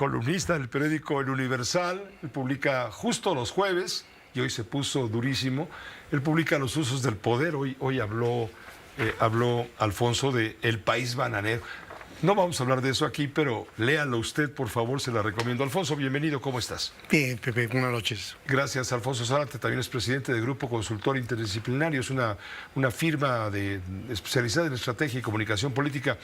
columnista del periódico El Universal. Él publica justo los jueves y hoy se puso durísimo. Él publica Los usos del poder. Hoy habló Alfonso de El País Bananero. No vamos a hablar de eso aquí, pero léalo usted, por favor, se la recomiendo. Alfonso, bienvenido, ¿cómo estás? Bien, Pepe, buenas noches. Gracias, Alfonso Zárate, también es presidente del Grupo Consultor Interdisciplinario, es una firma especializada en estrategia y comunicación política.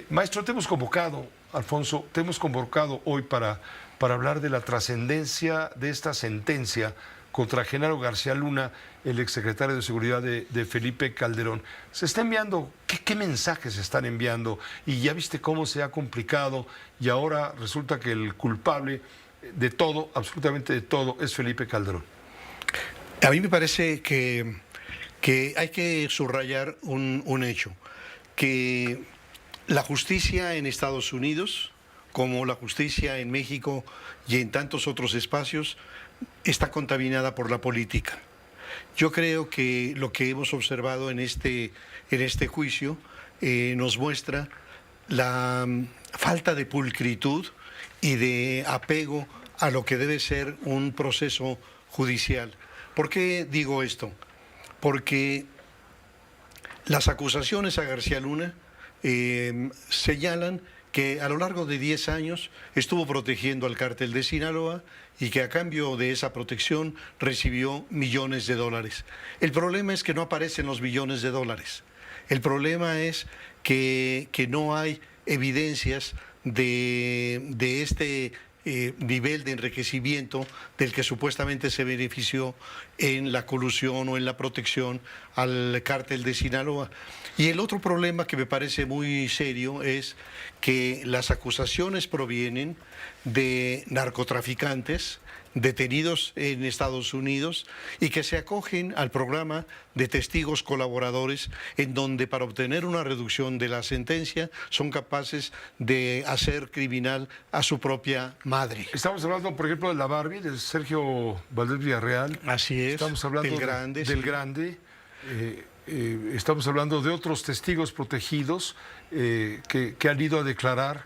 Maestro, te hemos convocado, Alfonso, te hemos convocado hoy para hablar de la trascendencia de esta sentencia contra Genaro García Luna, el exsecretario de Seguridad de Felipe Calderón. Se está enviando, ¿qué mensajes se están enviando? Y ya viste cómo se ha complicado y ahora resulta que el culpable de todo, absolutamente de todo, es Felipe Calderón. A mí me parece que hay que subrayar un hecho, que la justicia en Estados Unidos, como la justicia en México y en tantos otros espacios, está contaminada por la política. Yo creo que lo que hemos observado en este juicio nos muestra la falta de pulcritud y de apego a lo que debe ser un proceso judicial. ¿Por qué digo esto? Porque las acusaciones a García Luna señalan que a lo largo de 10 años estuvo protegiendo al cártel de Sinaloa y que a cambio de esa protección recibió millones de dólares. El problema es que no aparecen los millones de dólares. El problema es que no hay evidencias de este nivel de enriquecimiento del que supuestamente se benefició en la colusión o en la protección al cártel de Sinaloa. Y el otro problema que me parece muy serio es que las acusaciones provienen de narcotraficantes detenidos en Estados Unidos y que se acogen al programa de testigos colaboradores, en donde para obtener una reducción de la sentencia son capaces de hacer criminal a su propia madre. Estamos hablando, por ejemplo, de la Barbie, de Sergio Valdés Villarreal. Así es. Estamos hablando del Grande. del Sí. Grande. Estamos hablando de otros testigos protegidos que han ido a declarar,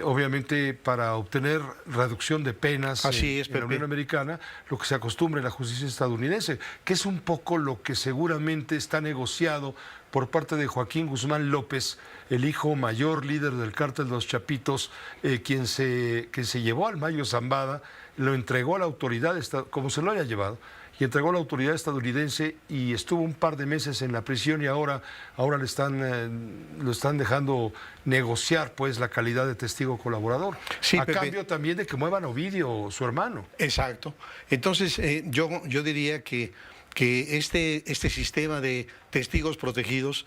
obviamente para obtener reducción de penas en la Unión Americana, lo que se acostumbra en la justicia estadounidense, que es un poco lo que seguramente está negociado por parte de Joaquín Guzmán López, el hijo mayor líder del cártel de los Chapitos, quien se llevó al Mayo Zambada, lo entregó a la autoridad, como se lo haya llevado, y entregó a la autoridad estadounidense y estuvo un par de meses en la prisión y ahora lo están dejando negociar pues la calidad de testigo colaborador. Sí, a cambio también de que muevan a Ovidio, su hermano. Exacto. Entonces yo diría que este sistema de testigos protegidos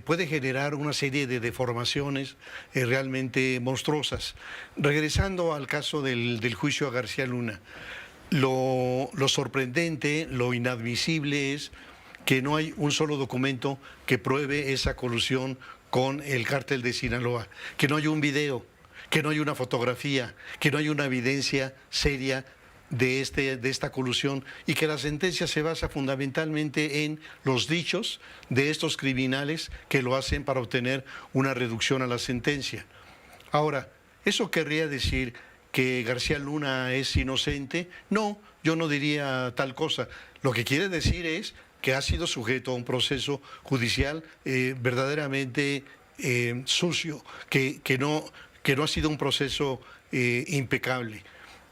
puede generar una serie de deformaciones realmente monstruosas. Regresando al caso del juicio a García Luna, lo sorprendente, lo inadmisible es que no hay un solo documento que pruebe esa colusión con el cártel de Sinaloa, que no hay un video, que no hay una fotografía, que no hay una evidencia seria de esta colusión, y que la sentencia se basa fundamentalmente en los dichos de estos criminales que lo hacen para obtener una reducción a la sentencia. Ahora, ¿eso querría decir que García Luna es inocente? No, yo no diría tal cosa. Lo que quiere decir es que ha sido sujeto a un proceso judicial verdaderamente sucio, que no ha sido un proceso impecable.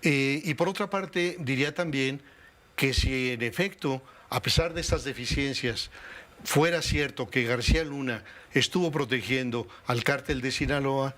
Y por otra parte, diría también que si en efecto, a pesar de estas deficiencias, fuera cierto que García Luna estuvo protegiendo al cártel de Sinaloa,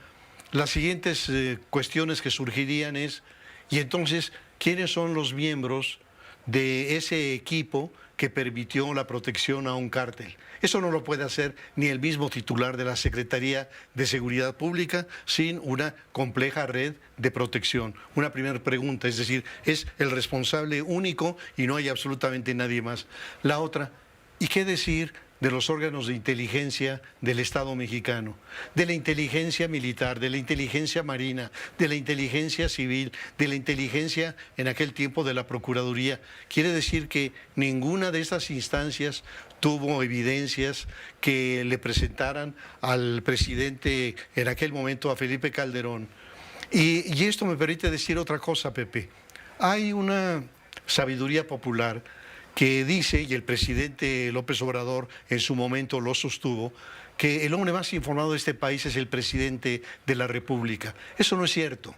las siguientes cuestiones que surgirían es, y entonces, ¿quiénes son los miembros de ese equipo que permitió la protección a un cártel? Eso no lo puede hacer ni el mismo titular de la Secretaría de Seguridad Pública sin una compleja red de protección. Una primera pregunta, es decir, es el responsable único y no hay absolutamente nadie más. La otra, ¿y qué decir de los órganos de inteligencia del Estado mexicano, de la inteligencia militar, de la inteligencia marina, de la inteligencia civil, de la inteligencia en aquel tiempo de la Procuraduría? Quiere decir que ninguna de estas instancias tuvo evidencias que le presentaran al presidente en aquel momento, a Felipe Calderón, Y esto me permite decir otra cosa, Pepe. Hay una sabiduría popular que dice, y el presidente López Obrador en su momento lo sostuvo, que el hombre más informado de este país es el presidente de la República. Eso no es cierto.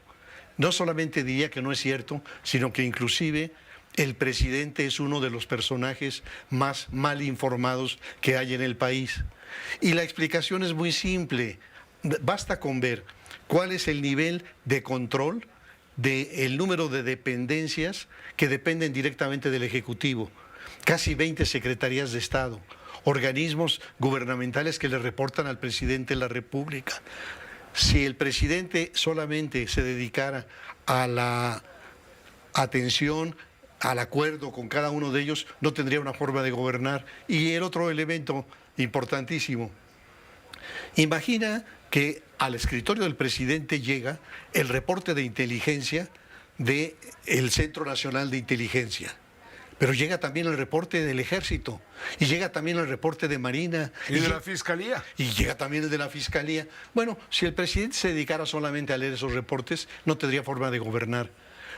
No solamente diría que no es cierto, sino que inclusive el presidente es uno de los personajes más mal informados que hay en el país. Y la explicación es muy simple. Basta con ver cuál es el nivel de control del número de dependencias que dependen directamente del Ejecutivo. Casi 20 secretarías de Estado, organismos gubernamentales que le reportan al presidente de la República. Si el presidente solamente se dedicara a la atención, al acuerdo con cada uno de ellos, no tendría una forma de gobernar. Y el otro elemento importantísimo, imagina que al escritorio del presidente llega el reporte de inteligencia del Centro Nacional de Inteligencia, pero llega también el reporte del Ejército, y llega también el reporte de Marina. Y de la Fiscalía. Y llega también el de la Fiscalía. Bueno, si el presidente se dedicara solamente a leer esos reportes, no tendría forma de gobernar.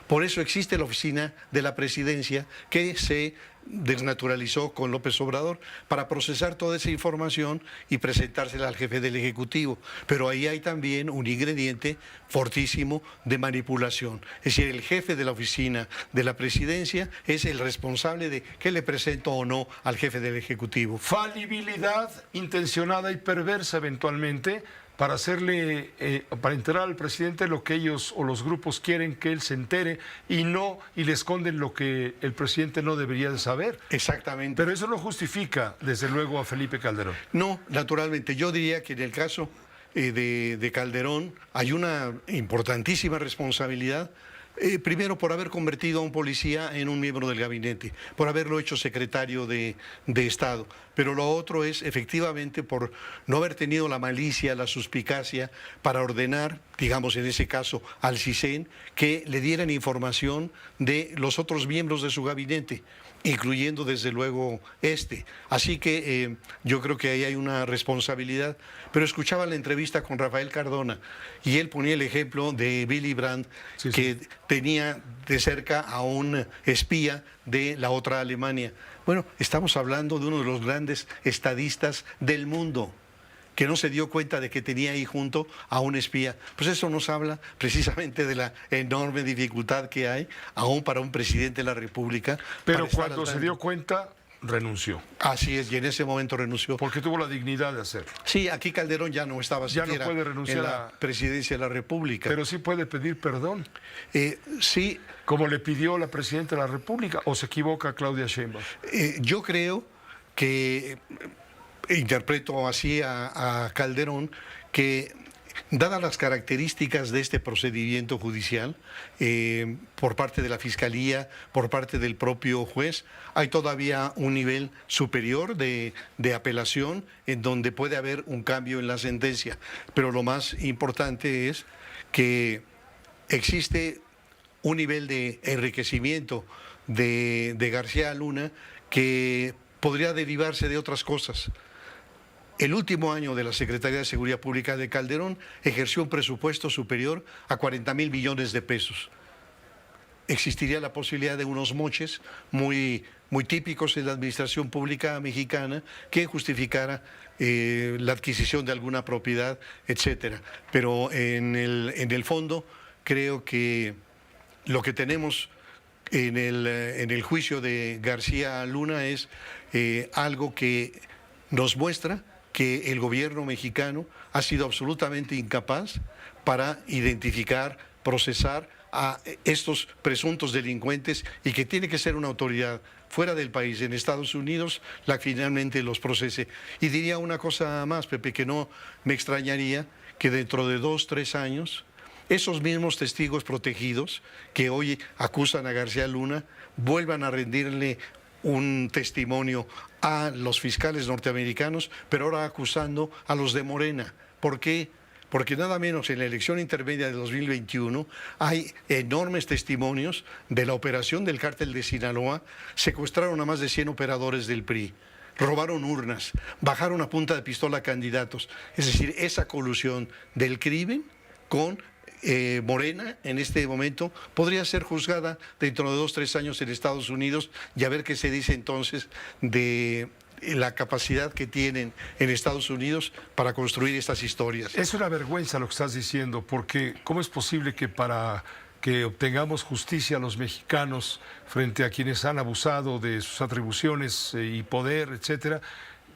Por eso existe la oficina de la presidencia que se desnaturalizó con López Obrador para procesar toda esa información y presentársela al jefe del Ejecutivo. Pero ahí hay también un ingrediente fortísimo de manipulación. Es decir, el jefe de la oficina de la presidencia es el responsable de qué le presento o no al jefe del Ejecutivo. Falibilidad intencionada y perversa eventualmente, para hacerle, para enterar al presidente lo que ellos o los grupos quieren que él se entere y le esconden lo que el presidente no debería de saber. Exactamente. Pero eso no justifica, desde luego, a Felipe Calderón. No, naturalmente. Yo diría que en el caso de Calderón hay una importantísima responsabilidad. Primero, por haber convertido a un policía en un miembro del gabinete, por haberlo hecho secretario de Estado. Pero lo otro es, efectivamente, por no haber tenido la malicia, la suspicacia para ordenar, digamos en ese caso, al CISEN, que le dieran información de los otros miembros de su gabinete, incluyendo desde luego este. Así que yo creo que ahí hay una responsabilidad. Pero escuchaba la entrevista con Rafael Cardona y él ponía el ejemplo de Willy Brandt, que tenía de cerca a un espía de la otra Alemania. Bueno, estamos hablando de uno de los grandes estadistas del mundo, que no se dio cuenta de que tenía ahí junto a un espía. Pues eso nos habla precisamente de la enorme dificultad que hay, aún para un presidente de la República. Pero cuando se dio cuenta, renunció. Así es, y en ese momento renunció. Porque tuvo la dignidad de hacerlo. Sí, aquí Calderón ya no estaba siquiera no puede renunciar en la presidencia de la República. Pero sí puede pedir perdón. Sí. Como le pidió la presidenta de la República, ¿o se equivoca Claudia Sheinbaum? Yo creo que, interpreto así a Calderón, que dadas las características de este procedimiento judicial, por parte de la Fiscalía, por parte del propio juez, hay todavía un nivel superior de apelación en donde puede haber un cambio en la sentencia. Pero lo más importante es que existe un nivel de enriquecimiento de García Luna que podría derivarse de otras cosas. El último año de la Secretaría de Seguridad Pública de Calderón ejerció un presupuesto superior a 40,000 millones de pesos. Existiría la posibilidad de unos moches muy típicos en la administración pública mexicana que justificara la adquisición de alguna propiedad, etcétera. Pero en el fondo creo que lo que tenemos en el juicio de García Luna es algo que nos muestra que el gobierno mexicano ha sido absolutamente incapaz para identificar, procesar a estos presuntos delincuentes y que tiene que ser una autoridad fuera del país, en Estados Unidos, la que finalmente los procese. Y diría una cosa más, Pepe, que no me extrañaría que dentro de 2 o 3 años esos mismos testigos protegidos que hoy acusan a García Luna vuelvan a rendirle un testimonio a los fiscales norteamericanos, pero ahora acusando a los de Morena. ¿Por qué? Porque nada menos en la elección intermedia de 2021 hay enormes testimonios de la operación del cártel de Sinaloa. Secuestraron a más de 100 operadores del PRI, robaron urnas, bajaron a punta de pistola a candidatos. Es decir, esa colusión del crimen con Morena en este momento podría ser juzgada dentro de 2 o 3 años en Estados Unidos y a ver qué se dice entonces de la capacidad que tienen en Estados Unidos para construir estas historias. Es una vergüenza lo que estás diciendo, porque ¿cómo es posible que para que obtengamos justicia a los mexicanos frente a quienes han abusado de sus atribuciones y poder, etcétera,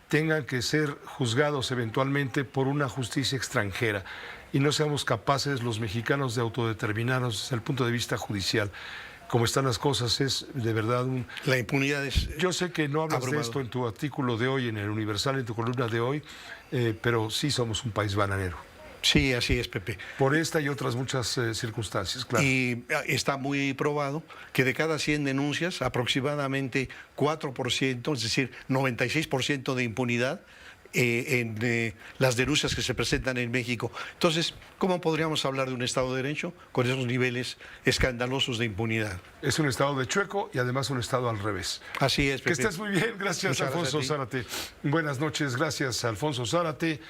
tengan que ser juzgados eventualmente por una justicia extranjera y no seamos capaces los mexicanos de autodeterminarnos desde el punto de vista judicial? Como están las cosas, es de verdad un... La impunidad es... Yo sé que no hablas abrumador. de esto en tu artículo de hoy, en el Universal, en tu columna de hoy, pero sí somos un país bananero. Sí, así es, Pepe. Por esta y otras muchas circunstancias, claro. Y está muy probado que de cada 100 denuncias, aproximadamente 4%, es decir, 96% de impunidad en las denuncias que se presentan en México. Entonces, ¿cómo podríamos hablar de un Estado de Derecho con esos niveles escandalosos de impunidad? Es un Estado de chueco y además un Estado al revés. Así es, Pepe. Que estés muy bien. Gracias, Muchas Alfonso gracias a ti. Zárate. Buenas noches. Gracias, Alfonso Zárate.